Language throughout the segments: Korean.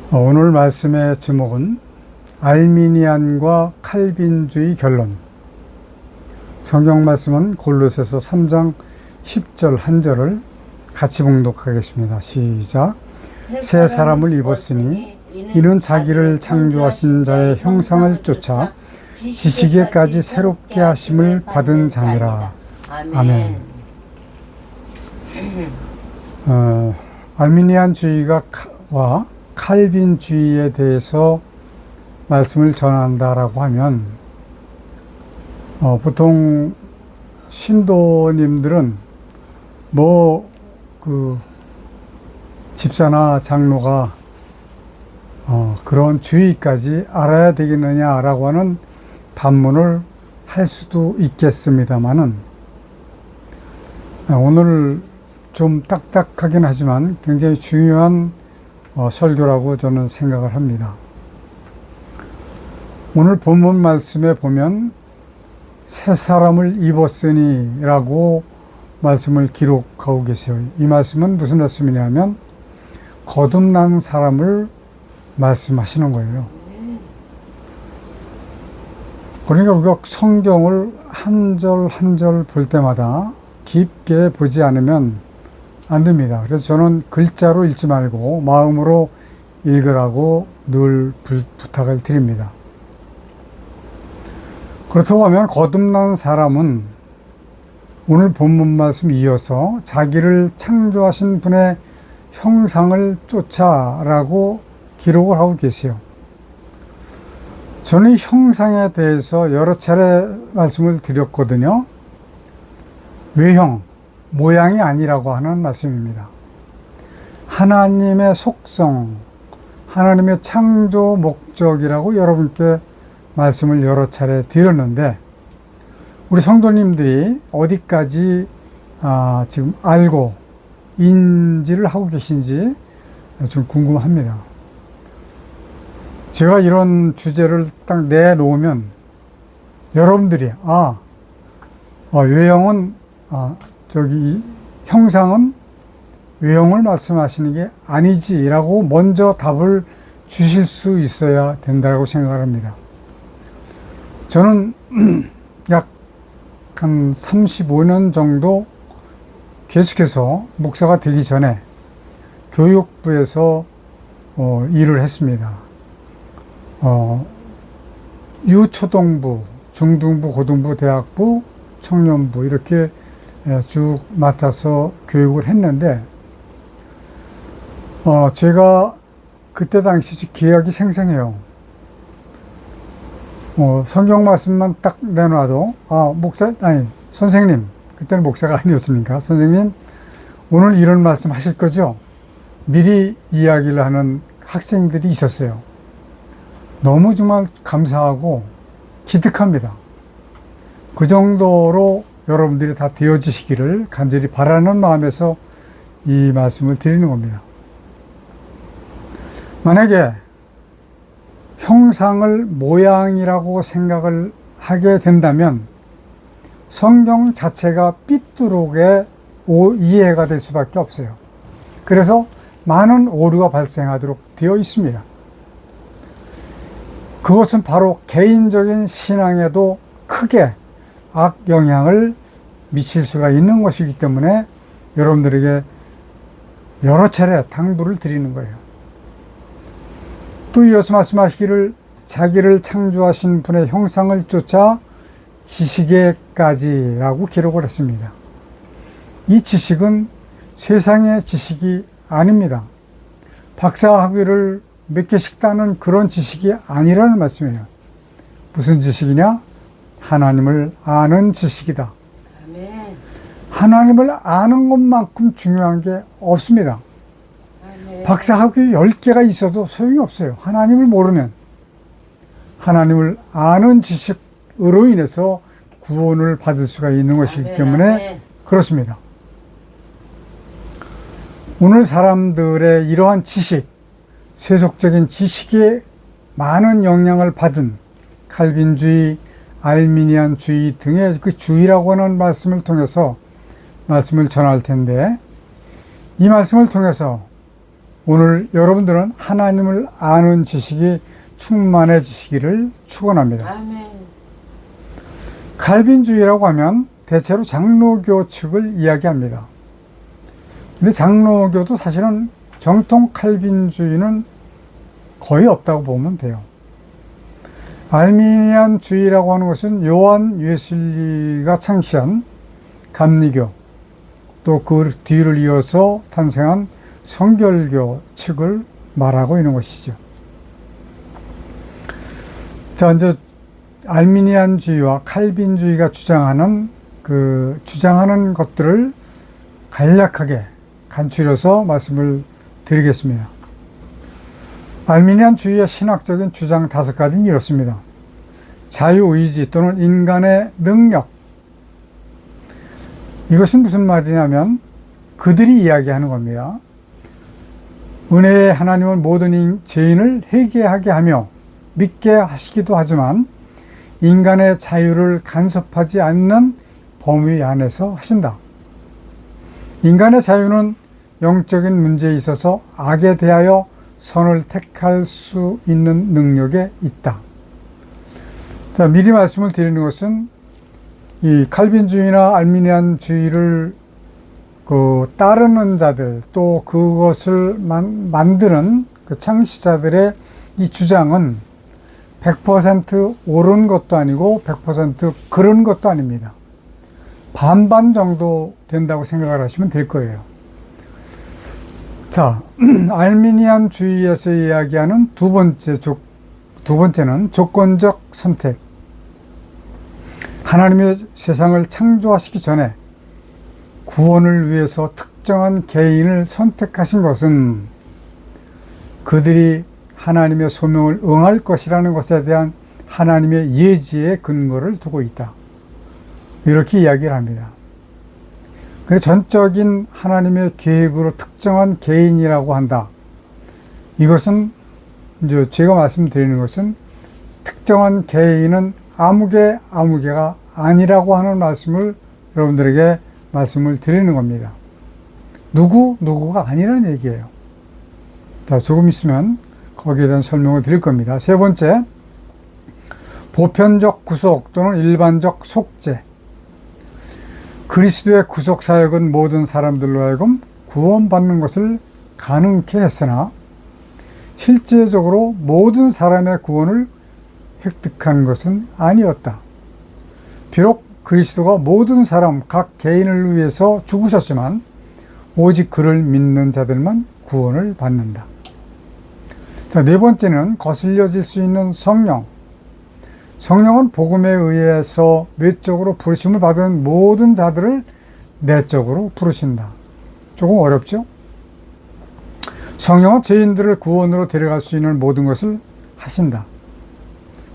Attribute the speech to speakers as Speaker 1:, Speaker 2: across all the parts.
Speaker 1: 오늘 말씀의 제목은 알미니안과 칼빈주의 결론. 성경 말씀은 골로새서 3장 10절 한 절을 같이 봉독하겠습니다. 시작. 새 사람을 입었으니 이는 자기를 창조하신 자의 형상을 쫓아 지식에까지 새롭게 하심을 받은 자니라. 아멘. 알미니안주의와 칼빈주의에 대해서 말씀을 전한다라고 하면 보통 신도님들은 집사나 장로가 그런 주의까지 알아야 되겠느냐라고 하는 반문을 할 수도 있겠습니다만은, 오늘 좀 딱딱하긴 하지만 굉장히 중요한 설교라고 저는 생각을 합니다. 오늘 본문 말씀에 보면 새 사람을 입었으니 라고 말씀을 기록하고 계세요. 이 말씀은 무슨 말씀이냐면 거듭난 사람을 말씀하시는 거예요. 그러니까 우리가 성경을 한 절 한 절 볼 때마다 깊게 보지 않으면 안 됩니다. 그래서 저는 글자로 읽지 말고 마음으로 읽으라고 늘 부탁을 드립니다. 그렇다고 하면 거듭난 사람은 오늘 본문 말씀 이어서 자기를 창조하신 분의 형상을 쫓아라고 기록을 하고 계세요. 저는 이 형상에 대해서 여러 차례 말씀을 드렸거든요. 외형, 모양이 아니라고 하는 말씀입니다. 하나님의 속성, 하나님의 창조 목적이라고 여러분께 말씀을 여러 차례 드렸는데, 우리 성도님들이 어디까지 지금 알고 인지를 하고 계신지 좀 궁금합니다. 제가 이런 주제를 딱 내놓으면 여러분들이 외형은 형상은 외형을 말씀하시는 게 아니지라고 먼저 답을 주실 수 있어야 된다고 생각을 합니다. 저는 약 한 35년 정도 계속해서 목사가 되기 전에 교육부에서 일을 했습니다. 유초등부, 중등부, 고등부, 대학부, 청년부 이렇게 쭉 맡아서 교육을 했는데, 제가 그때 당시 기억이 생생해요. 성경 말씀만 딱 내놔도 선생님, 그때는 목사가 아니었으니까, 선생님 오늘 이런 말씀 하실 거죠? 미리 이야기를 하는 학생들이 있었어요. 너무 정말 감사하고 기특합니다. 그 정도로 여러분들이 다 되어지시기를 간절히 바라는 마음에서 이 말씀을 드리는 겁니다. 만약에 형상을 모양이라고 생각을 하게 된다면 성경 자체가 삐뚤게 이해가 될 수밖에 없어요. 그래서 많은 오류가 발생하도록 되어 있습니다. 그것은 바로 개인적인 신앙에도 크게 악영향을 미칠 수가 있는 것이기 때문에 여러분들에게 여러 차례 당부를 드리는 거예요. 또 이어서 말씀하시기를 자기를 창조하신 분의 형상을 쫓아 지식에까지라고 기록을 했습니다. 이 지식은 세상의 지식이 아닙니다. 박사학위를 몇 개씩 따는 그런 지식이 아니라는 말씀이에요. 무슨 지식이냐? 하나님을 아는 지식이다. 아멘. 하나님을 아는 것만큼 중요한 게 없습니다. 아멘. 박사학위 10개가 있어도 소용이 없어요. 하나님을 모르면. 하나님을 아는 지식으로 인해서 구원을 받을 수가 있는 것이기 때문에 아멘. 그렇습니다. 오늘 사람들의 이러한 지식, 세속적인 지식에 많은 영향을 받은 칼빈주의, 알미니안주의 등의 그 주의라고 하는 말씀을 통해서 말씀을 전할 텐데, 이 말씀을 통해서 오늘 여러분들은 하나님을 아는 지식이 충만해지시기를 축원합니다.
Speaker 2: 아멘.
Speaker 1: 칼빈주의라고 하면 대체로 장로교 측을 이야기합니다. 근데 장로교도 사실은 정통 칼빈주의는 거의 없다고 보면 돼요. 알미니안주의라고 하는 것은 요한 웨슬리가 창시한 감리교, 또 그 뒤를 이어서 탄생한 성결교 측을 말하고 있는 것이죠. 자, 이제 알미니안주의와 칼빈주의가 주장하는 것들을 간략하게 간추려서 말씀을 드리겠습니다. 알미니안주의의 신학적인 주장 5가지는 이렇습니다. 자유의지 또는 인간의 능력. 이것은 무슨 말이냐면 그들이 이야기하는 겁니다. 은혜의 하나님은 모든 죄인을 회개하게 하며 믿게 하시기도 하지만 인간의 자유를 간섭하지 않는 범위 안에서 하신다. 인간의 자유는 영적인 문제에 있어서 악에 대하여 선을 택할 수 있는 능력에 있다. 자, 미리 말씀을 드리는 것은 이 칼빈주의나 알미니안주의를 따르는 자들, 또 그것을 만드는 그 창시자들의 이 주장은 100% 옳은 것도 아니고 100% 그런 것도 아닙니다. 반반 정도 된다고 생각을 하시면 될 거예요. 자, 알미니안주의에서 이야기하는 두 번째는 조건적 선택. 하나님의 세상을 창조하시기 전에 구원을 위해서 특정한 개인을 선택하신 것은 그들이 하나님의 소명을 응할 것이라는 것에 대한 하나님의 예지의 근거를 두고 있다. 이렇게 이야기를 합니다. 그 전적인 하나님의 계획으로 특정한 개인이라고 한다. 이것은 이제 제가 말씀드리는 것은 특정한 개인은 아무개가 아니라고 하는 말씀을 여러분들에게 말씀을 드리는 겁니다. 누구가 아니라는 얘기예요. 자, 조금 있으면 거기에 대한 설명을 드릴 겁니다. 세 번째, 보편적 구속 또는 일반적 속죄. 그리스도의 구속 사역은 모든 사람들로 하여금 구원받는 것을 가능케 했으나 실제적으로 모든 사람의 구원을 획득한 것은 아니었다. 비록 그리스도가 모든 사람 각 개인을 위해서 죽으셨지만 오직 그를 믿는 자들만 구원을 받는다. 자, 네 번째는 거슬려질 수 있는 성령. 성령은 복음에 의해서 외적으로 부르심을 받은 모든 자들을 내적으로 부르신다. 조금 어렵죠? 성령은 죄인들을 구원으로 데려갈 수 있는 모든 것을 하신다.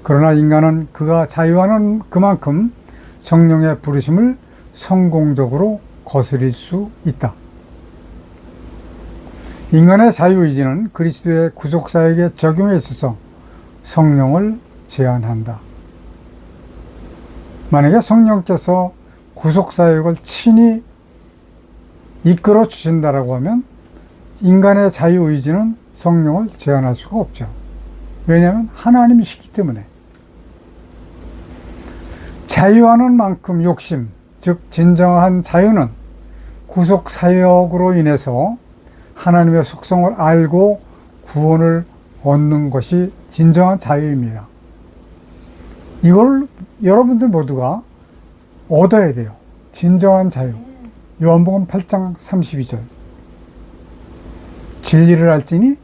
Speaker 1: 그러나 인간은 그가 자유하는 그만큼 성령의 부르심을 성공적으로 거스릴 수 있다. 인간의 자유의지는 그리스도의 구속사역의 적용에 있어서 성령을 제한한다. 만약에 성령께서 구속사역을 친히 이끌어 주신다라고 하면 인간의 자유의지는 성령을 제한할 수가 없죠. 왜냐하면 하나님이시기 때문에. 자유하는 만큼 욕심, 즉 진정한 자유는 구속사역으로 인해서 하나님의 속성을 알고 구원을 얻는 것이 진정한 자유입니다. 이걸 여러분들 모두가 얻어야 돼요. 진정한 자유. 요한복음 8장 32절. 진리를 알지니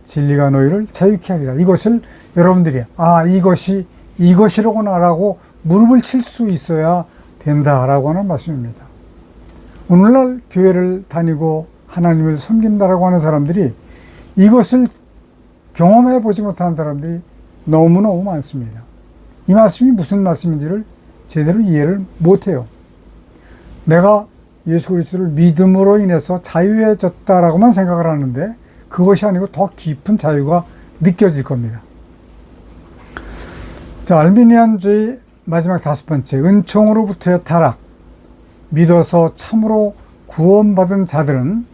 Speaker 1: 진리가 너희를 자유케 하리라. 이것을 여러분들이 이것이로구나라고 무릎을 칠 수 있어야 된다라고 하는 말씀입니다. 오늘날 교회를 다니고 하나님을 섬긴다라고 하는 사람들이 이것을 경험해 보지 못하는 사람들이 너무너무 많습니다. 이 말씀이 무슨 말씀인지를 제대로 이해를 못해요. 내가 예수 그리스도를 믿음으로 인해서 자유해졌다라고만 생각을 하는데 그것이 아니고 더 깊은 자유가 느껴질 겁니다. 자, 알미니안주의 마지막 5번째, 은총으로부터의 타락. 믿어서 참으로 구원받은 자들은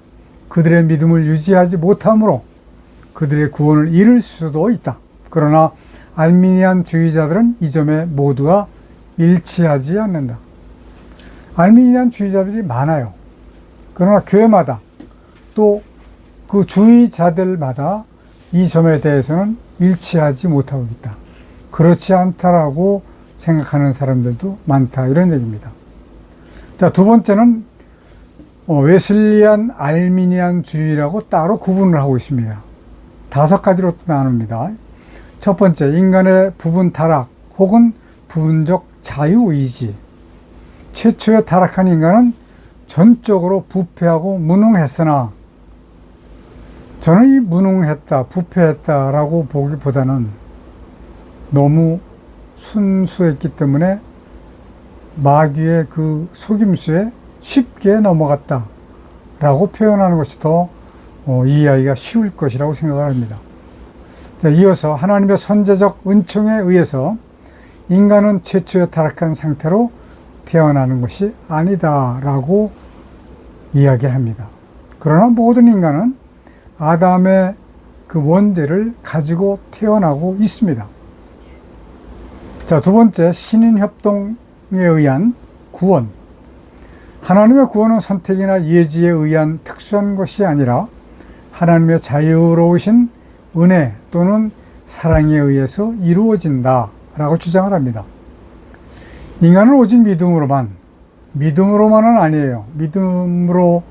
Speaker 1: 그들의 믿음을 유지하지 못함으로 그들의 구원을 잃을 수도 있다. 그러나 알미니안주의자들은 이 점에 모두가 일치하지 않는다. 알미니안주의자들이 많아요. 그러나 교회마다 또 그 주의자들마다 이 점에 대해서는 일치하지 못하고 있다. 그렇지 않다라고 생각하는 사람들도 많다. 이런 얘기입니다. 자, 두 번째는 웨슬리안 알미니안주의라고 따로 구분을 하고 있습니다. 5가지로 나눕니다. 첫 번째, 인간의 부분 타락 혹은 부분적 자유의지. 최초에 타락한 인간은 전적으로 부패하고 무능했으나 저는 이 무능했다, 부패했다라고 보기보다는 너무 순수했기 때문에 마귀의 그 속임수에 쉽게 넘어갔다라고 표현하는 것이 더 이해하기가 쉬울 것이라고 생각을 합니다. 자, 이어서 하나님의 선제적 은총에 의해서 인간은 최초에 타락한 상태로 태어나는 것이 아니다라고 이야기합니다. 그러나 모든 인간은 아담의 그 원죄를 가지고 태어나고 있습니다. 자, 두 번째, 신인협동에 의한 구원. 하나님의 구원은 선택이나 예지에 의한 특수한 것이 아니라 하나님의 자유로우신 은혜 또는 사랑에 의해서 이루어진다 라고 주장을 합니다. 인간은 오직 믿음으로만은 아니에요. 믿음으로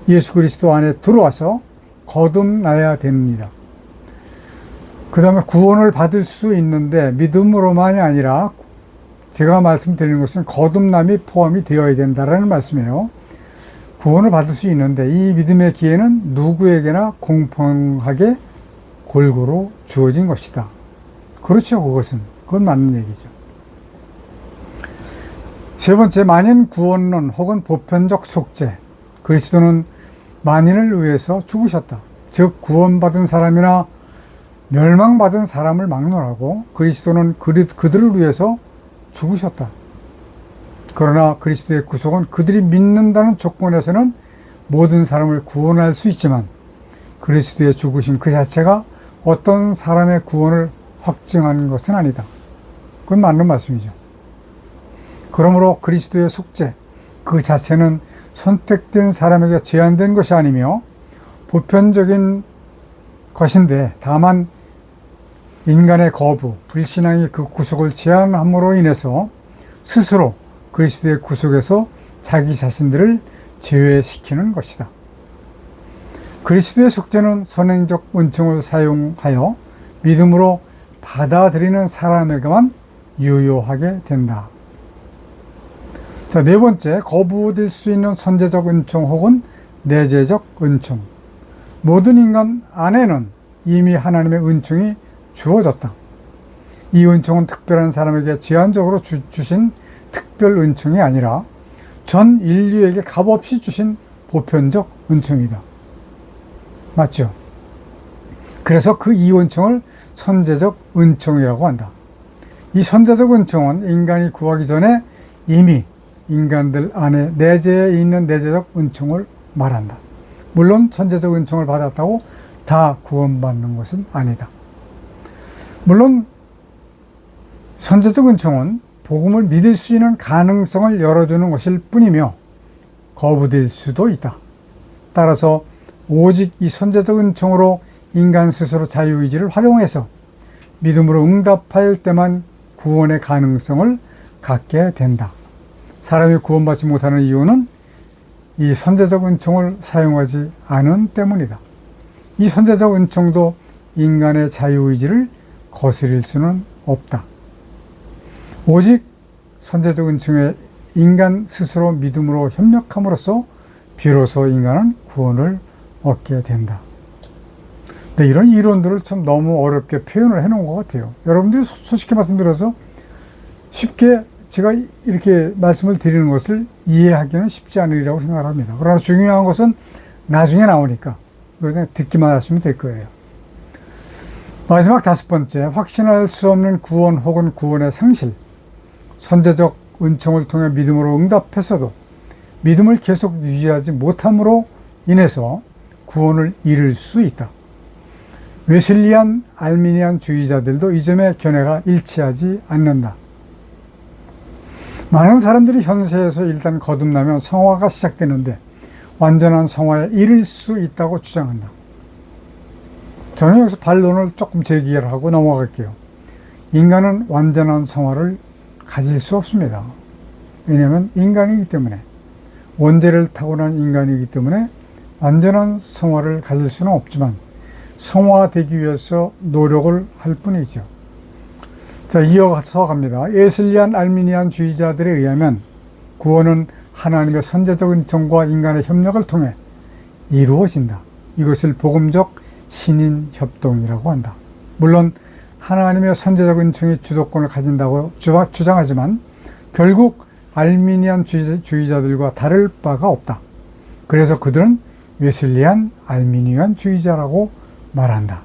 Speaker 1: 예수 그리스도 안에 들어와서 거듭나야 됩니다. 그 다음에 구원을 받을 수 있는데 믿음으로만이 아니라 제가 말씀드리는 것은 거듭남이 포함이 되어야 된다라는 말씀이에요. 구원을 받을 수 있는데 이 믿음의 기회는 누구에게나 공평하게 골고루 주어진 것이다. 그렇죠. 그건 맞는 얘기죠. 세 번째, 만인 구원론 혹은 보편적 속죄. 그리스도는 만인을 위해서 죽으셨다. 즉 구원받은 사람이나 멸망받은 사람을 막론하고 그리스도는 그들을 위해서 죽으셨다. 그러나 그리스도의 구속은 그들이 믿는다는 조건에서는 모든 사람을 구원할 수 있지만 그리스도의 죽으심 그 자체가 어떤 사람의 구원을 확증한 것은 아니다. 그건 맞는 말씀이죠. 그러므로 그리스도의 속죄 그 자체는 선택된 사람에게 제한된 것이 아니며 보편적인 것인데 다만 인간의 거부, 불신앙이 그 구속을 제한함으로 인해서 스스로 그리스도의 구속에서 자기 자신들을 제외시키는 것이다. 그리스도의 속죄는 선행적 은총을 사용하여 믿음으로 받아들이는 사람에게만 유효하게 된다. 자, 네 번째, 거부될 수 있는 선제적 은총 혹은 내재적 은총. 모든 인간 안에는 이미 하나님의 은총이 주어졌다. 이 은총은 특별한 사람에게 제한적으로 주신 특별 은총이 아니라 전 인류에게 값없이 주신 보편적 은총이다. 맞죠? 그래서 그 이 은총을 선제적 은총이라고 한다. 이 선제적 은총은 인간이 구하기 전에 이미 인간들 안에 내재해 있는 내재적 은총을 말한다. 물론 선제적 은총을 받았다고 다 구원받는 것은 아니다. 물론 선제적 은총은 복음을 믿을 수 있는 가능성을 열어주는 것일 뿐이며 거부될 수도 있다. 따라서 오직 이 선제적 은총으로 인간 스스로 자유의지를 활용해서 믿음으로 응답할 때만 구원의 가능성을 갖게 된다. 사람이 구원받지 못하는 이유는 이 선제적 은총을 사용하지 않은 때문이다. 이 선제적 은총도 인간의 자유의지를 거스릴 수는 없다. 오직 선제적 은총에 인간 스스로 믿음으로 협력함으로써 비로소 인간은 구원을 얻게 된다. 근데 이런 이론들을 참 너무 어렵게 표현을 해놓은 것 같아요. 여러분들이 솔직히 말씀드려서 쉽게 제가 이렇게 말씀을 드리는 것을 이해하기는 쉽지 않으리라고 생각을 합니다. 그러나 중요한 것은 나중에 나오니까 그냥 듣기만 하시면 될 거예요. 마지막 5번째, 확신할 수 없는 구원 혹은 구원의 상실. 선제적 은총을 통해 믿음으로 응답했어도 믿음을 계속 유지하지 못함으로 인해서 구원을 잃을 수 있다. 웨슬리안 알미니안 주의자들도 이 점에 견해가 일치하지 않는다. 많은 사람들이 현세에서 일단 거듭나면 성화가 시작되는데 완전한 성화에 이를 수 있다고 주장한다. 저는 여기서 반론을 조금 제기를 하고 넘어갈게요. 인간은 완전한 성화를 가질 수 없습니다. 왜냐하면 인간이기 때문에, 원죄를 타고난 인간이기 때문에 완전한 성화를 가질 수는 없지만 성화되기 위해서 노력을 할 뿐이죠. 자, 이어서 갑니다. 웨슬리안 알미니안 주의자들에 의하면 구원은 하나님의 선제적 은총과 인간의 협력을 통해 이루어진다. 이것을 복음적 신인 협동이라고 한다. 물론 하나님의 선제적 은총이 주도권을 가진다고 주장하지만 결국 알미니안 주의자들과 다를 바가 없다. 그래서 그들은 웨슬리안 알미니안 주의자라고 말한다.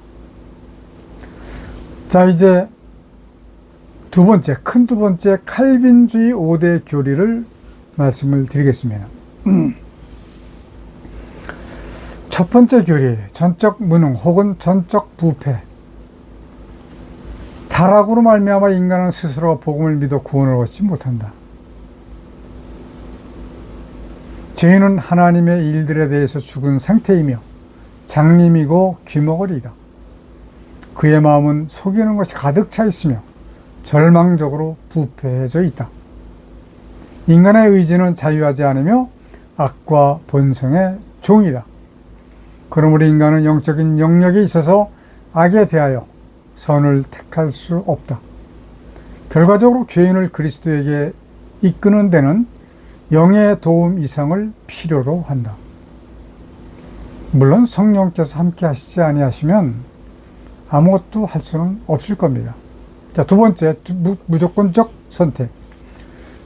Speaker 1: 자, 이제 큰 두 번째 칼빈주의 5대 교리를 말씀을 드리겠습니다. 첫 번째 교리, 전적 무능 혹은 전적 부패. 타락으로 말미암아 인간은 스스로 복음을 믿어 구원을 얻지 못한다. 죄인은 하나님의 일들에 대해서 죽은 상태이며 장님이고 귀머거리이다. 그의 마음은 속이는 것이 가득 차 있으며 절망적으로 부패해져 있다. 인간의 의지는 자유하지 않으며 악과 본성의 종이다. 그러므로 인간은 영적인 영역에 있어서 악에 대하여 선을 택할 수 없다. 결과적으로 죄인을 그리스도에게 이끄는 데는 영의 도움 이상을 필요로 한다. 물론 성령께서 함께 하시지 아니하시면 아무것도 할 수는 없을 겁니다. 자, 두 번째, 무조건적 선택.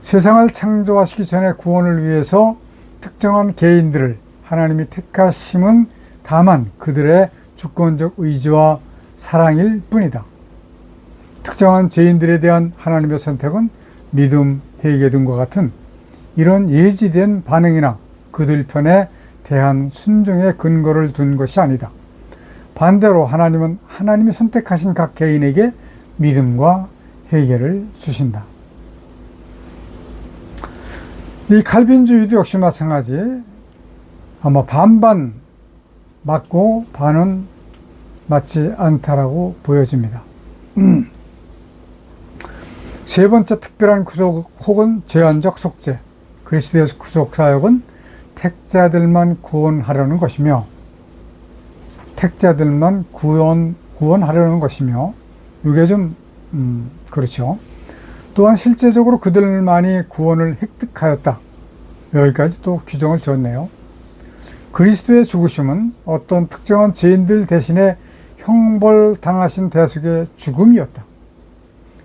Speaker 1: 세상을 창조하시기 전에 구원을 위해서 특정한 개인들을 하나님이 택하심은 다만 그들의 주권적 의지와 사랑일 뿐이다. 특정한 죄인들에 대한 하나님의 선택은 믿음, 회개 등과 같은 이런 예지된 반응이나 그들 편에 대한 순종의 근거를 둔 것이 아니다. 반대로 하나님은 하나님이 선택하신 각 개인에게 믿음과 회개를 주신다. 이 칼빈주의도 역시 마찬가지. 아마 반반 맞고 반은 맞지 않다라고 보여집니다. 세 번째 특별한 구속 혹은 제한적 속죄. 그리스도의 구속 사역은 택자들만 구원하려는 것이며, 택자들만 구원하려는 것이며, 이게 좀 그렇죠. 또한 실제적으로 그들만이 구원을 획득하였다. 여기까지 또 규정을 지었네요. 그리스도의 죽으심은 어떤 특정한 죄인들 대신에 형벌당하신 대속의 죽음이었다.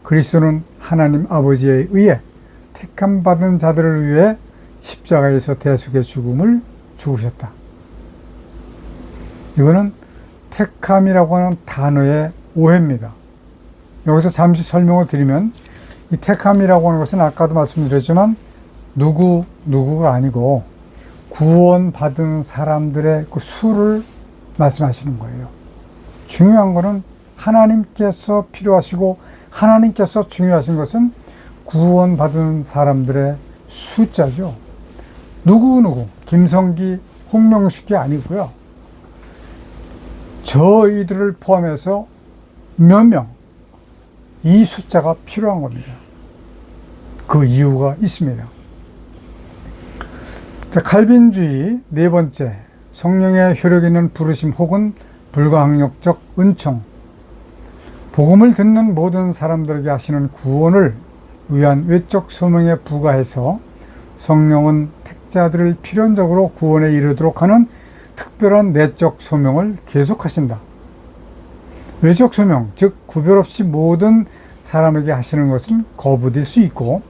Speaker 1: 그리스도는 하나님 아버지에 의해 택함받은 자들을 위해 십자가에서 대속의 죽음을 죽으셨다. 이거는 택함이라고 하는 단어의 오해입니다. 여기서 잠시 설명을 드리면, 이 택함이라고 하는 것은 아까도 말씀드렸지만 누구가 아니고 구원받은 사람들의 그 수를 말씀하시는 거예요. 중요한 것은 하나님께서 필요하시고 하나님께서 중요하신 것은 구원받은 사람들의 숫자죠. 누구 김성기, 홍명숙이 아니고요. 저희들을 포함해서 몇 명, 이 숫자가 필요한 겁니다. 그 이유가 있습니다. 자, 칼빈주의 네 번째, 성령의 효력 있는 부르심 혹은 불가항력적 은총. 복음을 듣는 모든 사람들에게 하시는 구원을 위한 외적 소명에 부과해서 성령은 택자들을 필연적으로 구원에 이르도록 하는 특별한 내적 소명을 계속하신다. 외적 소명, 즉 구별 없이 모든 사람에게 하시는 것은 거부될 수 있고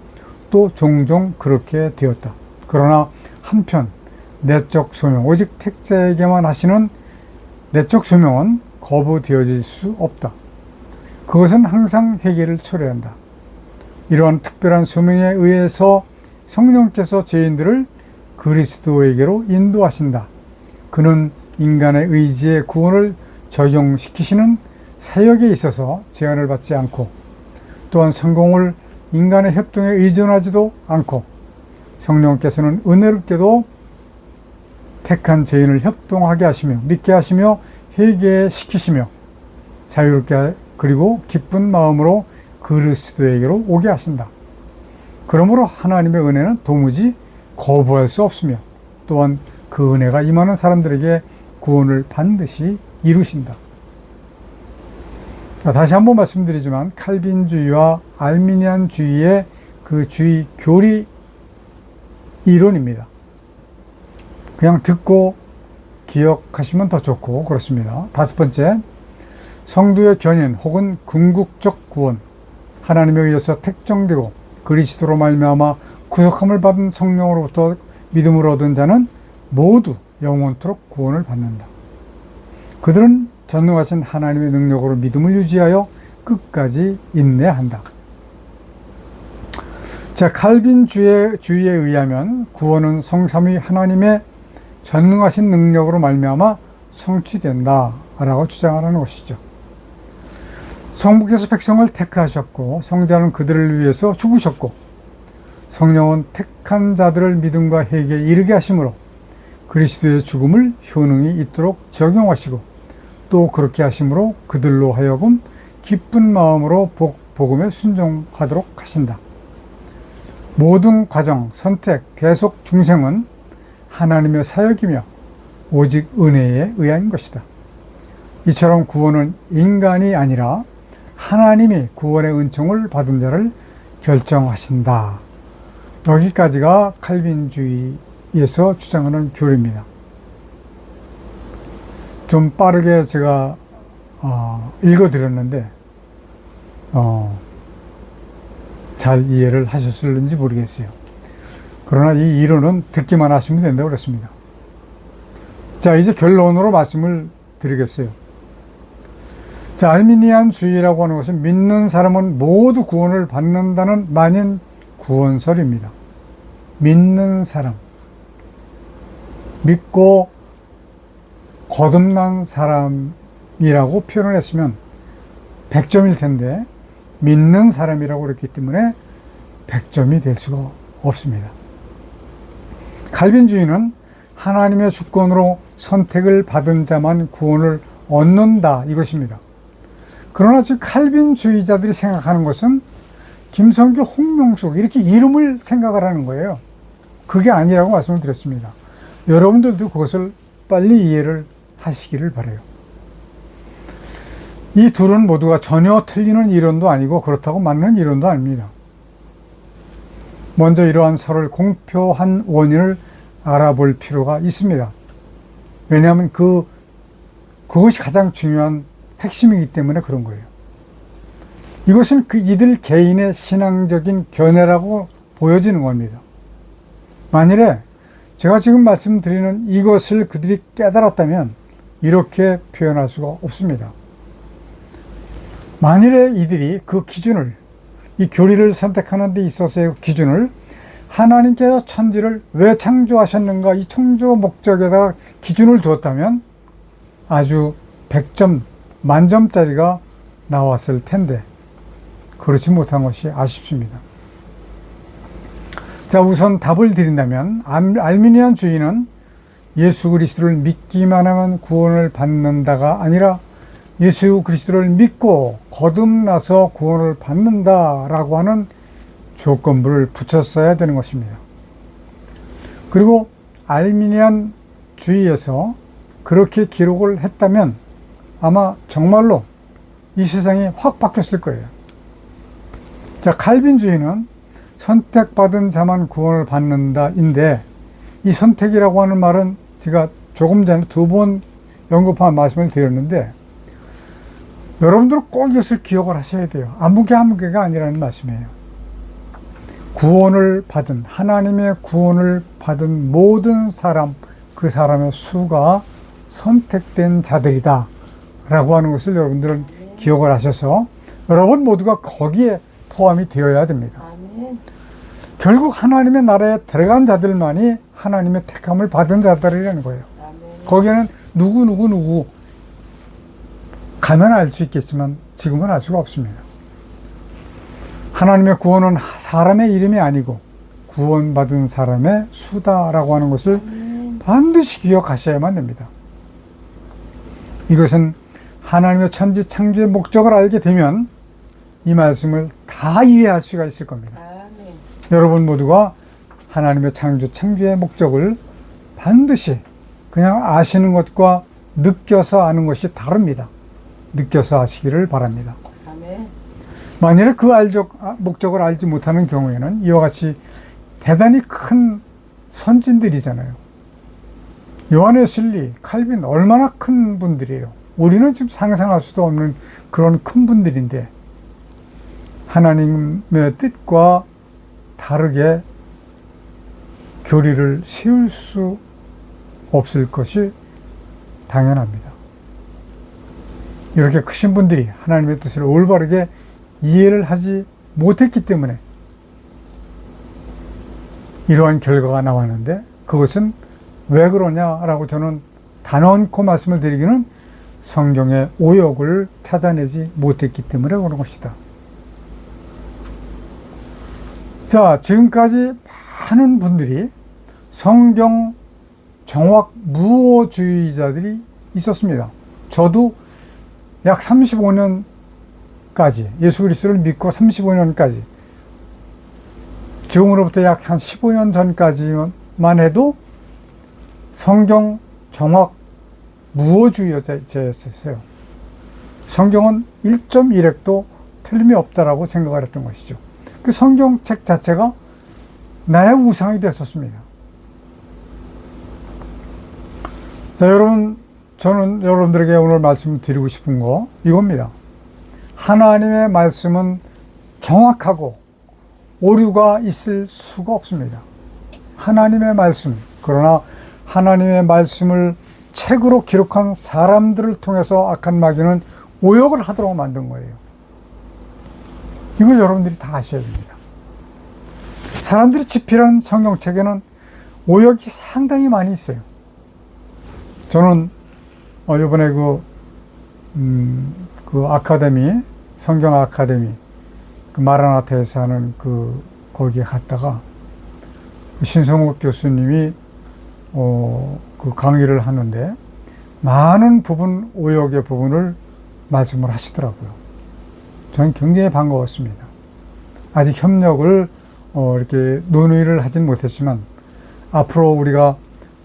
Speaker 1: 또 종종 그렇게 되었다. 그러나 한편 내적 소명, 오직 택자에게만 하시는 내적 소명은 거부되어질 수 없다. 그것은 항상 회개를 초래한다. 이러한 특별한 소명에 의해서 성령께서 죄인들을 그리스도에게로 인도하신다. 그는 인간의 의지에 구원을 적용시키시는 사역에 있어서 제한을 받지 않고 또한 성공을 인간의 협동에 의존하지도 않고 성령께서는 은혜롭게도 택한 죄인을 협동하게 하시며 믿게 하시며 회개시키시며 자유롭게 그리고 기쁜 마음으로 그리스도에게로 오게 하신다. 그러므로 하나님의 은혜는 도무지 거부할 수 없으며 또한 그 은혜가 임하는 사람들에게 구원을 반드시 이루신다. 자, 다시 한번 말씀드리지만 칼빈주의와 알미니안주의의 그 주의 교리 이론입니다. 그냥 듣고 기억하시면 더 좋고 그렇습니다. 다섯 번째, 성도의 견인 혹은 궁극적 구원, 하나님에 의해서 택정되고 그리스도로 말미암아 구속함을 받은 성령으로부터 믿음을 얻은 자는 모두 영원토록 구원을 받는다. 그들은 전능하신 하나님의 능력으로 믿음을 유지하여 끝까지 인내한다. 자, 칼빈주의에 의하면 구원은 성삼위 하나님의 전능하신 능력으로 말미암아 성취된다 라고 주장하는 것이죠. 성부께서 백성을 택하셨고 성자는 그들을 위해서 죽으셨고 성령은 택한 자들을 믿음과 회개에 이르게 하심으로 그리스도의 죽음을 효능이 있도록 적용하시고 또 그렇게 하심으로 그들로 하여금 기쁜 마음으로 복음에 순종하도록 하신다. 모든 과정, 선택, 계속 중생은 하나님의 사역이며 오직 은혜에 의한 것이다. 이처럼 구원은 인간이 아니라 하나님이 구원의 은총을 받은 자를 결정하신다. 여기까지가 칼빈주의에서 주장하는 교리입니다. 좀 빠르게 제가 읽어드렸는데 잘 이해를 하셨을는지 모르겠어요. 그러나 이 이론은 듣기만 하시면 된다고 그랬습니다. 자, 이제 결론으로 말씀을 드리겠어요. 자, 알미니안주의라고 하는 것은 믿는 사람은 모두 구원을 받는다는 만인 구원설입니다. 믿는 사람, 믿고 거듭난 사람이라고 표현을 했으면 100점일 텐데 믿는 사람이라고 그랬기 때문에 100점이 될 수가 없습니다. 칼빈주의는 하나님의 주권으로 선택을 받은 자만 구원을 얻는다 이것입니다. 그러나 지금 칼빈주의자들이 생각하는 것은 김성규, 홍명숙 이렇게 이름을 생각을 하는 거예요. 그게 아니라고 말씀을 드렸습니다. 여러분들도 그것을 빨리 이해를 하시기를 바라요. 이 둘은 모두가 전혀 틀리는 이론도 아니고 그렇다고 맞는 이론도 아닙니다. 먼저 이러한 설을 공표한 원인을 알아볼 필요가 있습니다. 왜냐하면 그것이 가장 중요한 핵심이기 때문에 그런 거예요. 이것은 이들 개인의 신앙적인 견해라고 보여지는 겁니다. 만일에 제가 지금 말씀드리는 이것을 그들이 깨달았다면 이렇게 표현할 수가 없습니다. 만일에 이들이 그 기준을, 이 교리를 선택하는 데 있어서의 기준을 하나님께서 천지를 왜 창조하셨는가 이 창조 목적에다가 기준을 두었다면 아주 100점, 만점짜리가 나왔을 텐데 그렇지 못한 것이 아쉽습니다. 자, 우선 답을 드린다면 알미니안주의는 예수 그리스도를 믿기만 하면 구원을 받는다가 아니라 예수 그리스도를 믿고 거듭나서 구원을 받는다라고 하는 조건부를 붙였어야 되는 것입니다. 그리고 알미니안주의에서 그렇게 기록을 했다면 아마 정말로 이 세상이 확 바뀌었을 거예요. 자, 칼빈주의는 선택받은 자만 구원을 받는다인데 이 선택이라고 하는 말은 제가 조금 전에 2번 언급한 말씀을 드렸는데 여러분들은 꼭 이것을 기억을 하셔야 돼요. 아무개가 아니라는 말씀이에요. 구원을 받은, 하나님의 구원을 받은 모든 사람, 그 사람의 수가 선택된 자들이다 라고 하는 것을 여러분들은 기억을 하셔서 여러분 모두가 거기에 포함이 되어야 됩니다. 결국 하나님의 나라에 들어간 자들만이 하나님의 택함을 받은 자들이라는 거예요.
Speaker 2: 아멘.
Speaker 1: 거기에는 누구 가면 알 수 있겠지만 지금은 알 수가 없습니다. 하나님의 구원은 사람의 이름이 아니고 구원받은 사람의 수다라고 하는 것을 반드시 기억하셔야만 됩니다. 이것은 하나님의 천지 창조의 목적을 알게 되면 이 말씀을 다 이해할 수가 있을 겁니다.
Speaker 2: 아멘.
Speaker 1: 여러분 모두가 하나님의 창조의 목적을 반드시 그냥 아시는 것과 느껴서 아는 것이 다릅니다. 느껴서 아시기를 바랍니다.
Speaker 2: 아멘.
Speaker 1: 만일에 그 목적을 알지 못하는 경우에는 이와 같이 대단히 큰 선진들이잖아요. 요한웨슬리, 칼빈 얼마나 큰 분들이에요. 우리는 지금 상상할 수도 없는 그런 큰 분들인데 하나님의 뜻과 다르게 교리를 세울 수 없을 것이 당연합니다. 이렇게 크신 분들이 하나님의 뜻을 올바르게 이해를 하지 못했기 때문에 이러한 결과가 나왔는데 그것은 왜 그러냐라고 저는 단언코 말씀을 드리기는 성경의 오역을 찾아내지 못했기 때문에 그런 것이다. 자, 지금까지 많은 분들이 성경 정확 무어주의자들이 있었습니다. 저도 약 35년까지 예수 그리스도를 믿고 35년까지 지금으로부터 약 한 15년 전까지만 해도 성경 정확 무어주의자였어요. 성경은 1.1획도 틀림이 없다라고 생각을 했던 것이죠. 그 성경책 자체가 나의 우상이 됐었습니다. 자, 여러분, 저는 여러분들에게 오늘 말씀드리고 싶은 거 이겁니다. 하나님의 말씀은 정확하고 오류가 있을 수가 없습니다. 하나님의 말씀, 그러나 하나님의 말씀을 책으로 기록한 사람들을 통해서 악한 마귀는 오역을 하도록 만든 거예요. 이걸 여러분들이 다 아셔야 됩니다. 사람들이 집필한 성경책에는 오역이 상당히 많이 있어요. 저는 이번에 그 아카데미, 성경 아카데미, 그 마라나타에서 하는 거기에 갔다가 신성욱 교수님이 그 강의를 하는데 많은 부분, 오역의 부분을 말씀을 하시더라고요. 저는 굉장히 반가웠습니다. 아직 협력을 이렇게 논의를 하진 못했지만 앞으로 우리가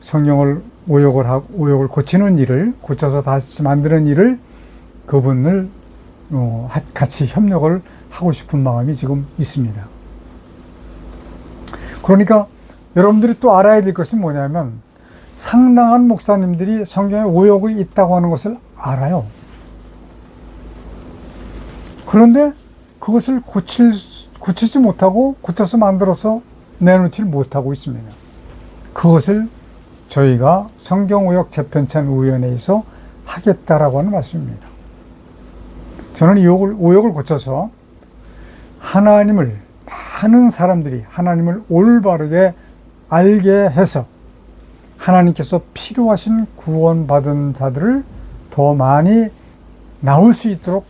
Speaker 1: 성경을 오역을 고치는 일을, 고쳐서 다시 만드는 일을 그분을 같이 협력을 하고 싶은 마음이 지금 있습니다. 그러니까 여러분들이 또 알아야 될 것이 뭐냐면 상당한 목사님들이 성경에 오역이 있다고 하는 것을 알아요. 그런데 그것을 고치지 못하고 고쳐서 만들어서 내놓지 못하고 있습니다. 그것을 저희가 성경오역 재편찬위원회에서 하겠다라고 하는 말씀입니다. 저는 이 오역을 고쳐서 많은 사람들이 하나님을 올바르게 알게 해서 하나님께서 필요하신 구원받은 자들을 더 많이 나올 수 있도록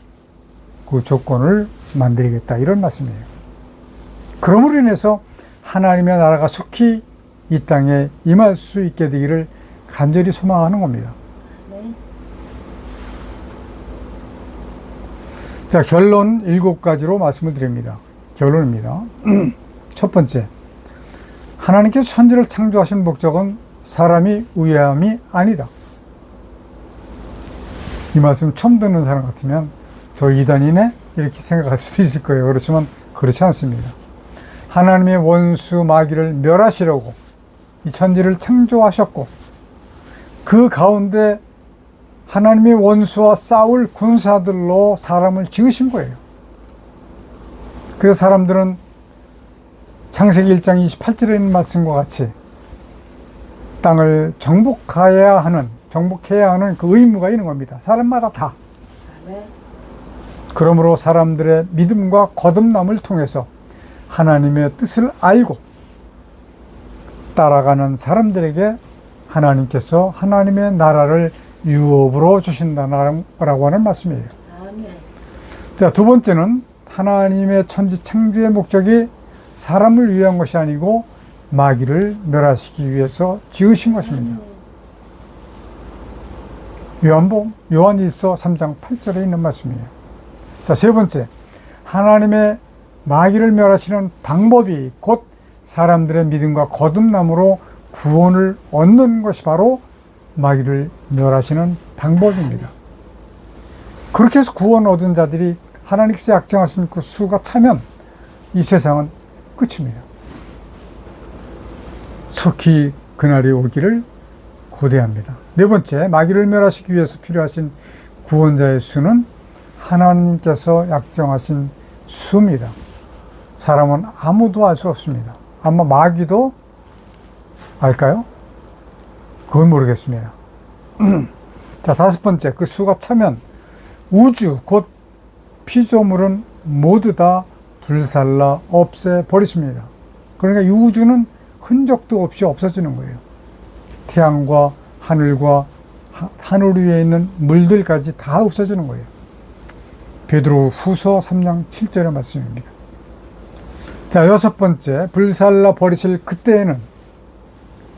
Speaker 1: 그 조건을 만들겠다, 이런 말씀이에요. 그러므로 인해서 하나님의 나라가 속히 이 땅에 임할 수 있게 되기를 간절히 소망하는 겁니다.
Speaker 2: 네.
Speaker 1: 자, 결론 7가지로 말씀을 드립니다. 결론입니다. 첫 번째, 하나님께서 천지를 창조하신 목적은 사람이 우애함이 아니다. 이 말씀 처음 듣는 사람 같으면 저 이단이네? 이렇게 생각할 수도 있을 거예요. 그렇지만 그렇지 않습니다. 하나님의 원수 마귀를 멸하시려고 이 천지를 창조하셨고 그 가운데 하나님의 원수와 싸울 군사들로 사람을 지으신 거예요. 그래서 사람들은 창세기 1장 28절에 있는 말씀과 같이 땅을 정복해야 하는 그 의무가 있는 겁니다. 사람마다 다. 그러므로 사람들의 믿음과 거듭남을 통해서 하나님의 뜻을 알고 따라가는 사람들에게 하나님께서 하나님의 나라를 유업으로 주신다라고 하는 말씀이에요.
Speaker 2: 아멘.
Speaker 1: 자, 두 번째는 하나님의 천지 창조의 목적이 사람을 위한 것이 아니고 마귀를 멸하시기 위해서 지으신 것입니다. 요한일서 3장 8절에 있는 말씀이에요. 자, 세 번째, 하나님의 마귀를 멸하시는 방법이 곧 사람들의 믿음과 거듭남으로 구원을 얻는 것이 바로 마귀를 멸하시는 방법입니다. 그렇게 해서 구원 얻은 자들이 하나님께서 약정하신 그 수가 차면 이 세상은 끝입니다. 속히 그날이 오기를 고대합니다. 네 번째, 마귀를 멸하시기 위해서 필요하신 구원자의 수는 하나님께서 약정하신 수입니다. 사람은 아무도 알 수 없습니다. 아마 마귀도 알까요? 그건 모르겠습니다. 자, 다섯 번째, 그 수가 차면 우주 곧 피조물은 모두 다 불살라 없애버리십니다. 그러니까 이 우주는 흔적도 없이 없어지는 거예요. 태양과 하늘과 하늘 위에 있는 물들까지 다 없어지는 거예요. 베드로 후서 3장 7절의 말씀입니다. 자, 여섯 번째, 불살라 버리실 그때에는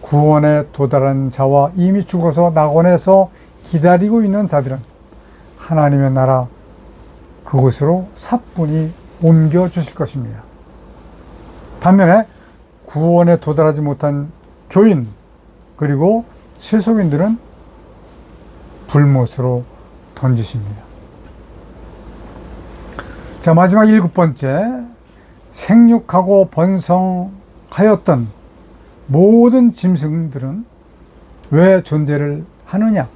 Speaker 1: 구원에 도달한 자와 이미 죽어서 낙원에서 기다리고 있는 자들은 하나님의 나라 그곳으로 사뿐히 옮겨주실 것입니다. 반면에 구원에 도달하지 못한 교인 그리고 세속인들은 불못으로 던지십니다. 자, 마지막 일곱 번째, 생육하고 번성하였던 모든 짐승들은 왜 존재를 하느냐?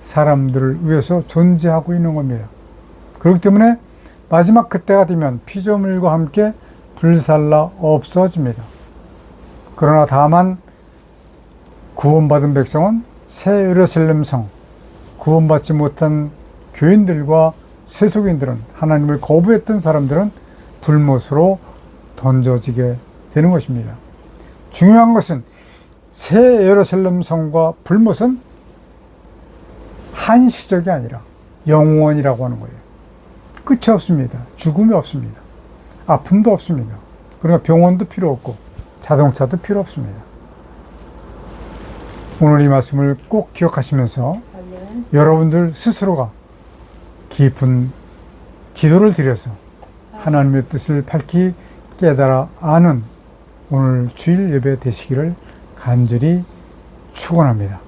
Speaker 1: 사람들을 위해서 존재하고 있는 겁니다. 그렇기 때문에 마지막 그때가 되면 피조물과 함께 불살라 없어집니다. 그러나 다만 구원받은 백성은 새 예루살렘 성, 구원받지 못한 교인들과 세속인들은, 하나님을 거부했던 사람들은 불못으로 던져지게 되는 것입니다. 중요한 것은 새 예루살렘 성과 불못은 한시적이 아니라 영원이라고 하는 거예요. 끝이 없습니다. 죽음이 없습니다. 아픔도 없습니다. 그러니까 병원도 필요 없고 자동차도 필요 없습니다. 오늘 이 말씀을 꼭 기억하시면서 여러분들 스스로가 깊은 기도를 드려서 하나님의 뜻을 밝히 깨달아 아는 오늘 주일 예배 되시기를 간절히 축원합니다.